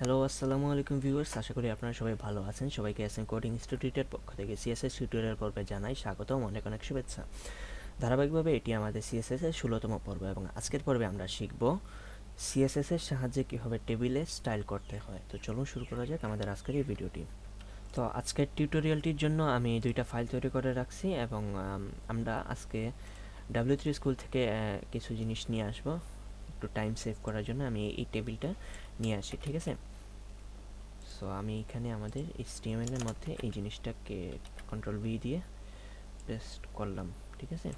Hello, আসসালামু আলাইকুম viewers. আশা করি আপনারা সবাই ভালো আছেন। সবাইকে এসএন কোডিং ইনস্টিটিউটের পক্ষ থেকে সিএসএস টিউটোরিয়াল পর্বে জানাই স্বাগতম, অনেক অনেক শুভেচ্ছা। ধারাবাহিকভাবে এটি আমাদের সিএসএস এর 16তম পর্ব এবং আজকের পর্বে আমরা শিখব সিএসএস এর সাহায্যে কীভাবে টেবিলে স্টাইল করতে হয়। তো চলুন শুরু করা যাক আমাদের আজকের এই ভিডিওটি। তো আজকের টিউটোরিয়ালটির জন্য আমি দুইটা ফাইল তৈরি করে রাখছি এবং আমরা আজকে W3 স্কুল থেকে কিছু জিনিস নিয়ে আসবো। একটু টাইম সেভ করার জন্য আমি এই টেবিলটা নিয়ে আসি, ঠিক আছে। সো আমি এখানে আমাদের HTML এর মধ্যে এই জিনিসটাকে কন্ট্রোল ভি দিয়ে পেস্ট করলাম, ঠিক আছে।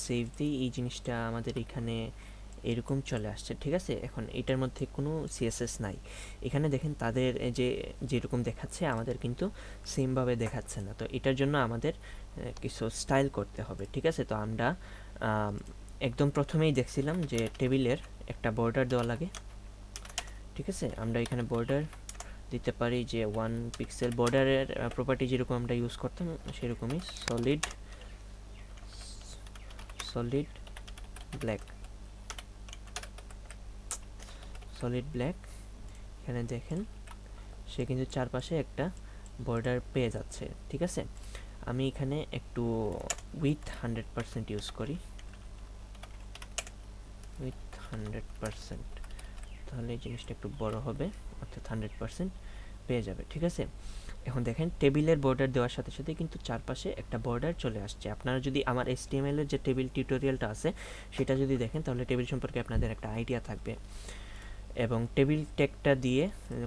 সেভ দিই, এই জিনিসটা আমাদের এখানে এরকম চলে আসছে, ঠিক আছে। এখন এটার মধ্যে কোনো সিএসএস নাই। এখানে দেখেন তাদের যেরকম দেখাচ্ছে আমাদের কিন্তু সেমভাবে দেখাচ্ছে না। তো এটার জন্য আমাদের কিছু স্টাইল করতে হবে, ঠিক আছে। তো আমরা একদম প্রথমেই দেখছিলাম যে টেবিলের একটা বর্ডার দেওয়া লাগে, ঠিক আছে। আমরা এখানে বর্ডার দিতে পারি যে 1 পিক্সেল। বর্ডারের প্রপার্টি যেরকম আমরা ইউজ করতাম সেরকমই সলিড ব্ল্যাক। এখানে দেখেন সে কিন্তু চারপাশে একটা বর্ডার পেয়ে যাচ্ছে, ঠিক আছে। আমি এখানে একটু উইথ 100% ইউজ করি, উইথ 100%, তাহলে এই জিনিসটা একটু বড় হবে, অর্থাৎ 100% পেয়ে যাবে, ঠিক আছে। এখন দেখেন টেবিলের বর্ডার দেওয়ার সাথে সাথে কিন্তু চারপাশে একটা বর্ডার চলে আসছে। আপনারা যদি আমার HTML এর যে টেবিল টিউটোরিয়ালটা আছে সেটা যদি দেখেন তাহলে টেবিল সম্পর্কে আপনাদের একটা আইডিয়া থাকবে এবং টেবিল ট্যাগটা দিয়ে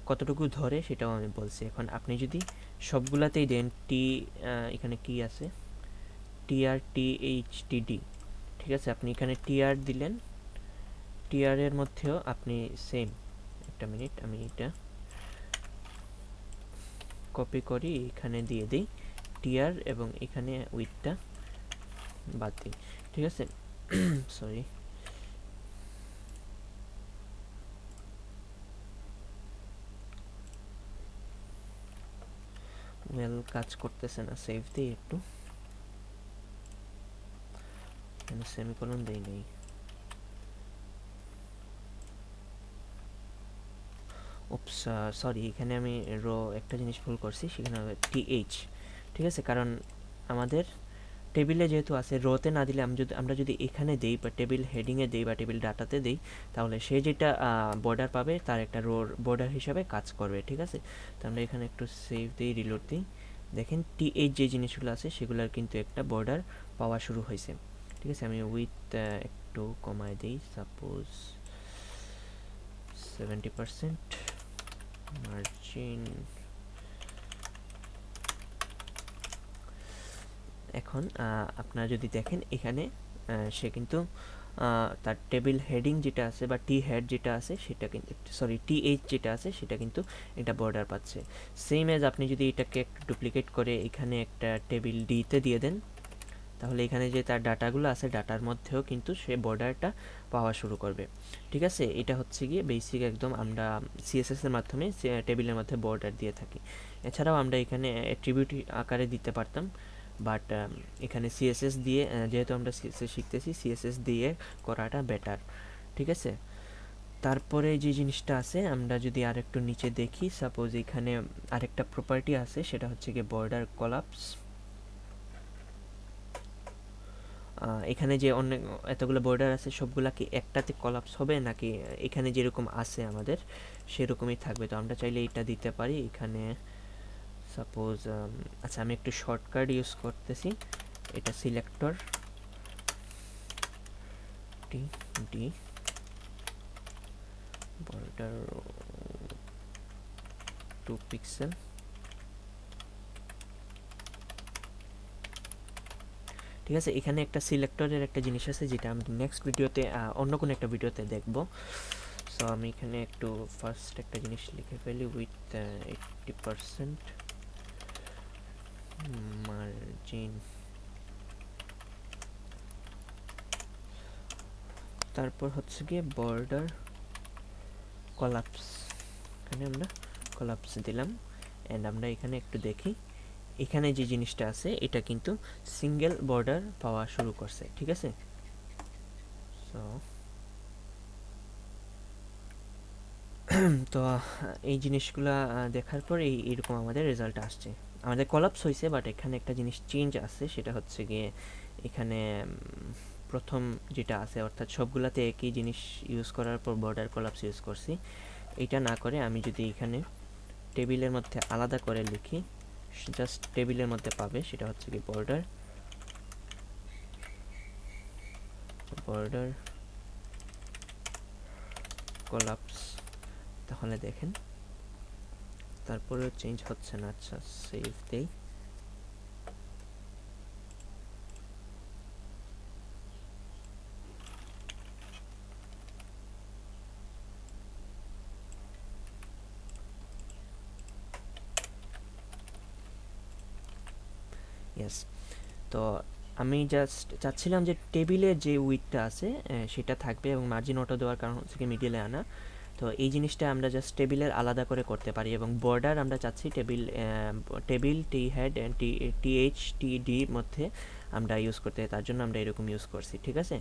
কতটুকু ধরে সেটাও আমি বলছি। এখন আপনি যদি সবগুলাতেই দেন এখানে কি আছে, TRTHTD, ঠিক আছে। আপনি এখানে TR দিলেন, TR এর মধ্যেও আপনি সেম, একটা মিনিট আমি এটা কপি করি, এখানে দিয়ে দিই টিআর এবং এখানে উইথটা বাদ দিই, ঠিক আছে। সরি, কাজ করতেছে না, সেভ দিই একটু, সেমিকোলন দেই নেই। ওপস, সরি, এখানে আমি একটা জিনিস ভুল করছি, সেখানে হবে TH, ঠিক আছে। কারণ আমাদের টেবিলে যেহেতু আছে, রোতে না দিলে আমরা যদি এখানে দেই বা টেবিল হেডিংয়ে দেই বা টেবিল ডাটাতে দেই, তাহলে সে যেটা বর্ডার পাবে তার একটা রোর বর্ডার হিসাবে কাজ করবে, ঠিক আছে। তো আমরা এখানে একটু সেভ দিই, রিলোড দিই, দেখেন TH যে জিনিসগুলো আছে সেগুলোর কিন্তু একটা বর্ডার পাওয়া শুরু হয়েছে, ঠিক আছে। আমি উইথ একটু কমায় দিই, সাপোজ 70%, মার্জিন। এখন আপনারা যদি দেখেন এখানে সে কিন্তু তার টেবিল হেডিং যেটা আছে বা টি হেড যেটা আছে সেটা কিন্তু, সরি, TH যেটা আছে সেটা কিন্তু একটা বর্ডার পাচ্ছে। সেম এজ আপনি যদি এটাকে একটু ডুপ্লিকেট করে এখানে একটা টেবিল ডিতে দিয়ে দেন, তাহলে এখানে যে তার ডাটাগুলো আছে ডাটার মধ্যেও কিন্তু সে বর্ডারটা পাওয়া শুরু করবে, ঠিক আছে। এটা হচ্ছে গিয়ে বেসিক একদম আমরা সিএসএস এর মাধ্যমে টেবিলের মধ্যে বর্ডার দিয়ে থাকি। এছাড়াও আমরা এখানে অ্যাট্রিবিউট আকারে দিতে পারতাম, বাট এখানে সিএসএস দিয়ে, যেহেতু আমরা সিএসএস শিখতেছি, সিএসএস দিয়ে করাটা বেটার, ঠিক আছে। তারপরে যে জিনিসটা আছে, আমরা যদি আরেকটু নিচে দেখি, সাপোজ এখানে আরেকটা প্রপার্টি আছে, সেটা হচ্ছে গিয়ে বর্ডার কলাপস। এখানে যে অনেক এতগুলো বর্ডার আছে সবগুলা কি একটাতে কলাপস হবে নাকি এখানে যেরকম আছে আমাদের সেরকমই থাকবে। তো আমরা চাইলে এটা দিতে পারি এখানে, সাপোজ আচ্ছা আমি একটু শর্টকাট ইউজ করতেছি, এটা সিলেক্টর TD বর্ডার 2 পিক্সেল, ঠিক আছে। এখানে একটা সিলেক্টরের একটা জিনিস আছে যেটা আমি নেক্সট ভিডিওতে, অন্য কোনো একটা ভিডিওতে দেখব। সো আমি এখানে একটু ফার্স্ট একটা জিনিস লিখে ফেলি, উইথ 80% মার্জিন। তারপর হচ্ছে গিয়ে বর্ডার কলাপস, এখানে আমরা কলাপস দিলাম। অ্যান্ড আমরা এখানে একটু দেখি, এখানে যে জিনিসটা আছে এটা কিন্তু সিঙ্গেল বর্ডার পাওয়া শুরু করছে, ঠিক আছে। সো তো এই জিনিসগুলা দেখার পর এইরকম আমাদের রেজাল্ট আসছে। আমাদের কলাপস হয়েছে, বাট এখানে একটা জিনিস চেঞ্জ আছে, সেটা হচ্ছে গিয়ে এখানে প্রথম যেটা আছে অর্থাৎ সবগুলাতে একই জিনিস ইউজ করার পর বর্ডার কলাপস ইউজ করছি। এটা না করে আমি যদি এখানে টেবিলের মধ্যে আলাদা করে লিখি, জাস্ট টেবিলের মধ্যে পাবে, সেটা হচ্ছে কি বর্ডার বর্ডার কলাপস। তাহলে দেখেন তারপরেও চেঞ্জ হচ্ছে না। আচ্ছা, সেভ দেই। ইয়েস। তো আমি জাস্ট চাচ্ছিলাম যে টেবিলের যে উইডথটা আছে সেটা থাকবে, এবং মার্জিন অটো দেওয়ার কারণ হচ্ছে কি মিডিলে আনা। তো এই জিনিসটা আমরা জাস্ট টেবিলের আলাদা করে করতে পারি, এবং বর্ডার আমরা চাচ্ছি টেবিল টি হেড অ্যান্ড টিএইচ টিডি মধ্যে আমরা ইউজ করতে, তার জন্য আমরা এরকম ইউজ করছি, ঠিক আছে।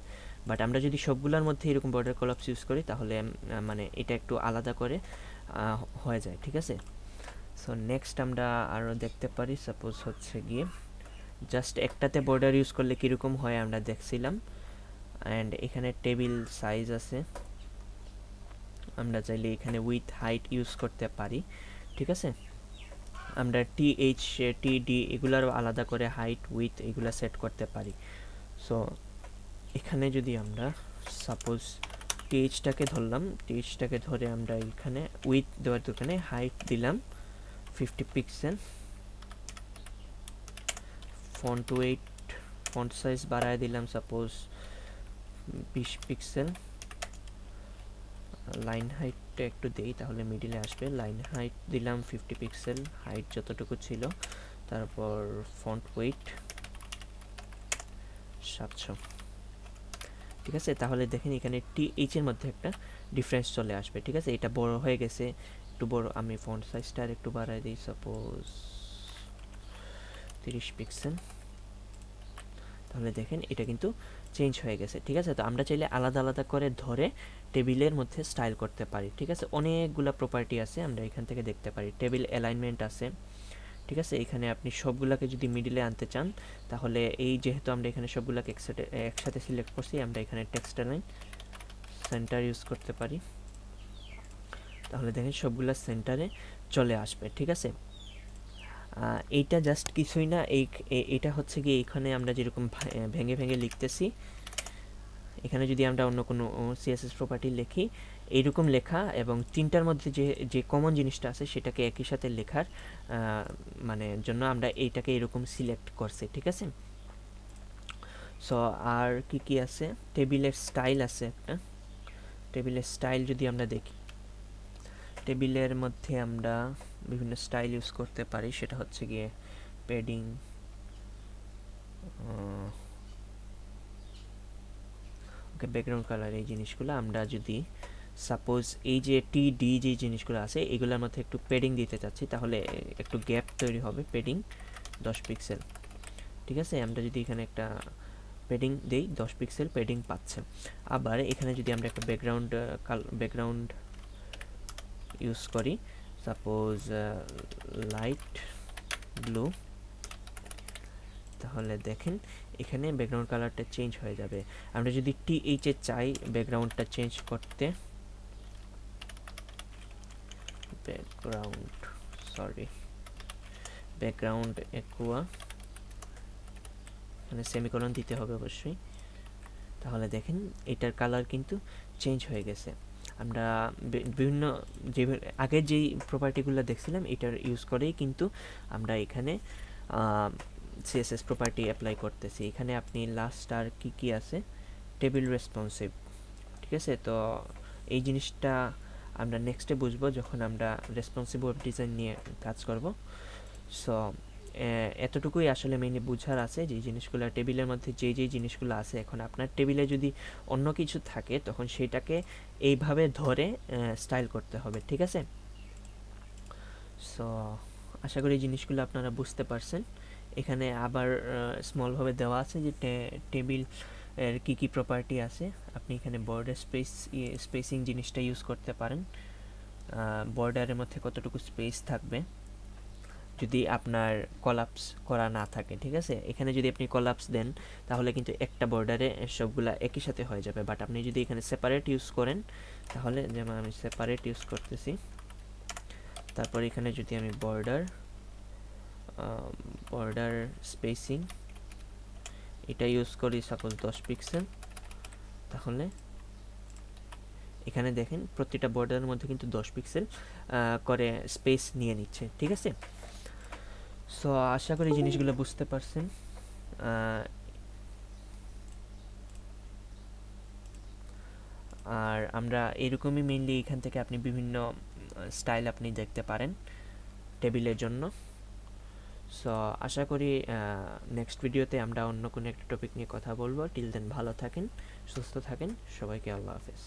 বাট আমরা যদি সবগুলোর মধ্যে এরকম বর্ডার কলাপস ইউজ করি তাহলে মানে এটা একটু আলাদা করে হয়ে যায়, ঠিক আছে। সো নেক্সট আমরা আরও দেখতে পারি, সাপোজ হচ্ছে গিয়ে জাস্ট একটাতে বর্ডার ইউজ করলে কীরকম হয় আমরা দেখছিলাম। অ্যান্ড এখানে টেবিল সাইজ আছে, আমরা চাইলে এখানে উইথ হাইট ইউজ করতে পারি, ঠিক আছে। আমরা টিএইচ টিডি এগুলারও আলাদা করে হাইট উইথ এগুলা সেট করতে পারি। সো এখানে যদি আমরা সাপোজ টিএইচটাকে ধরলাম, টিএইচটাকে ধরে আমরা এখানে উইথ দেওয়ার দোকানে হাইট দিলাম 50 pixel, font wait font size বাড়ায় দিলাম সাপোজ 20 পিক্সেল, লাইন হাইটটা একটু দেই তাহলে মিডিলে আসবে। লাইন হাইট দিলাম 50 পিক্সেল, হাইট যতটুকু ছিল, তারপর ফন্ট ওয়েট 700, ঠিক আছে। তাহলে দেখেন এখানে টিএইচ এর মধ্যে একটা ডিফারেন্স চলে আসবে, ঠিক আছে। এটা বড় হয়ে গেছে, একটু বড়। আমি ফন্ট সাইজটা আর একটু বাড়াই দিই, সাপোজ 30 পিক্সেল, তাহলে দেখেন এটা কিন্তু চেঞ্জ হয়ে গেছে, ঠিক আছে। তো আমরা চাইলে আলাদা আলাদা করে ধরে টেবিলের মধ্যে স্টাইল করতে পারি, ঠিক আছে। অনেকগুলো প্রপার্টি আছে, আমরা এখান থেকে দেখতে পারি। টেবিল অ্যালাইনমেন্ট আছে, ঠিক আছে। এখানে আপনি সবগুলোকে যদি মিডিলে আনতে চান তাহলে এই যেহেতু আমরা এখানে সবগুলোকে একসাথে সিলেক্ট করছি, আমরা এখানে টেক্সট অ্যালাইন সেন্টার ইউজ করতে পারি, তাহলে দেখেন সবগুলো সেন্টারে চলে আসবে, ঠিক আছে। এইটা জাস্ট কিছুই না, এটা হচ্ছে কি এখানে আমরা যেরকম ভেঙে ভেঙে লিখতেছি, এখানে যদি আমরা অন্য কোনো সিএসএস প্রপার্টি লিখি, এইরকম লেখা এবং তিনটার মধ্যে যে যে কমন জিনিসটা আছে সেটাকে একই সাথে লেখার মানে জন্য আমরা এইটাকে এরকম সিলেক্ট করছি, ঠিক আছে। সো আর কি কি আছে, টেবিলের স্টাইল আছে একটা। টেবিলের স্টাইল যদি আমরা দেখি, টেবিলের মধ্যে আমরা বিভিন্ন স্টাইল ইউজ করতে পারি, সেটা হচ্ছে গিয়ে প্যাডিং, ওকে, ব্যাকগ্রাউন্ড কালার, এই জিনিসগুলো আমরা যদি সাপোজ এই যে টিডি যে জিনিসগুলো আছে এগুলোর মধ্যে একটু প্যাডিং দিতে চাচ্ছি, তাহলে একটু গ্যাপ তৈরি হবে, প্যাডিং 10 পিক্সেল, ঠিক আছে। আমরা যদি এখানে একটা প্যাডিং দেই 10 পিক্সেল প্যাডিং পাচ্ছে। আবার এখানে যদি আমরা একটা ব্যাকগ্রাউন্ড ইউজ করি, সাপোজ লাইট ব্লু, তাহলে দেখেন এখানে ব্যাকগ্রাউন্ড কালারটা চেঞ্জ হয়ে যাবে। আমরা যদি টিএইচ এ চাই ব্যাকগ্রাউন্ডটা চেঞ্জ করতে, ব্যাকগ্রাউন্ড একুয়া, মানে সেমিকোলন দিতে হবে অবশ্যই, তাহলে দেখেন এটার কালার কিন্তু চেঞ্জ হয়ে গেছে। আমরা বিভিন্ন যে আগের যেই প্রপার্টিগুলো দেখছিলাম এটার ইউজ করেই কিন্তু আমরা এখানে সিএসএস প্রপার্টি অ্যাপ্লাই করতেছি। এখানে আপনি লাস্ট আর কি কি আছে, টেবিল রেসপন্সিভ, ঠিক আছে। তো এই জিনিসটা আমরা নেক্সটে বুঝবো যখন আমরা রেসপন্সিভ ওয়েব ডিজাইন নিয়ে কাজ করব। সো এতটুকুই আসলে মেইনলি বুঝার আছে যে জিনিসগুলো টেবিলের মধ্যে যেই জিনিসগুলো আছে, এখন আপনার টেবিলে যদি অন্য কিছু থাকে তখন সেটাকে এইভাবে ধরে স্টাইল করতে হবে, ঠিক আছে। সো আশা করি জিনিসগুলো আপনারা বুঝতে পারছেন। এখানে আবার স্মলভাবে দেওয়া আছে যে টেবিল এর কী কী প্রপার্টি আছে। আপনি এখানে বর্ডার স্পেসিং জিনিসটা ইউজ করতে পারেন, বর্ডারের মধ্যে কতটুকু স্পেস থাকবে যদি আপনার কলাপস করা না থাকে, ঠিক আছে। এখানে যদি আপনি কলাপস দেন তাহলে কিন্তু একটা বর্ডারে সবগুলা একই সাথে হয়ে যাবে, বাট আপনি যদি এখানে সেপারেট ইউজ করেন তাহলে, যেমন আমি সেপারেট ইউজ করতেছি, তারপর এখানে যদি আমি বর্ডার স্পেসিং এটা ইউজ করি সাপোজ 10 পিক্সেল, তাহলে এখানে দেখেন প্রতিটা বর্ডারের মধ্যে কিন্তু 10 পিক্সেল করে স্পেস নিয়ে নিচ্ছে, ঠিক আছে। সো আশা করি জিনিসগুলো বুঝতে পারছেন। আর আমরা এরকমই মেইনলি এখান থেকে আপনি বিভিন্ন স্টাইল আপনি দেখতে পারেন টেবিলের জন্য। সো আশা করি নেক্সট ভিডিওতে আমরা অন্য কোনো একটা টপিক নিয়ে কথা বলবো। টিল দেন ভালো থাকেন, সুস্থ থাকেন, সবাইকে আল্লাহ হাফেজ।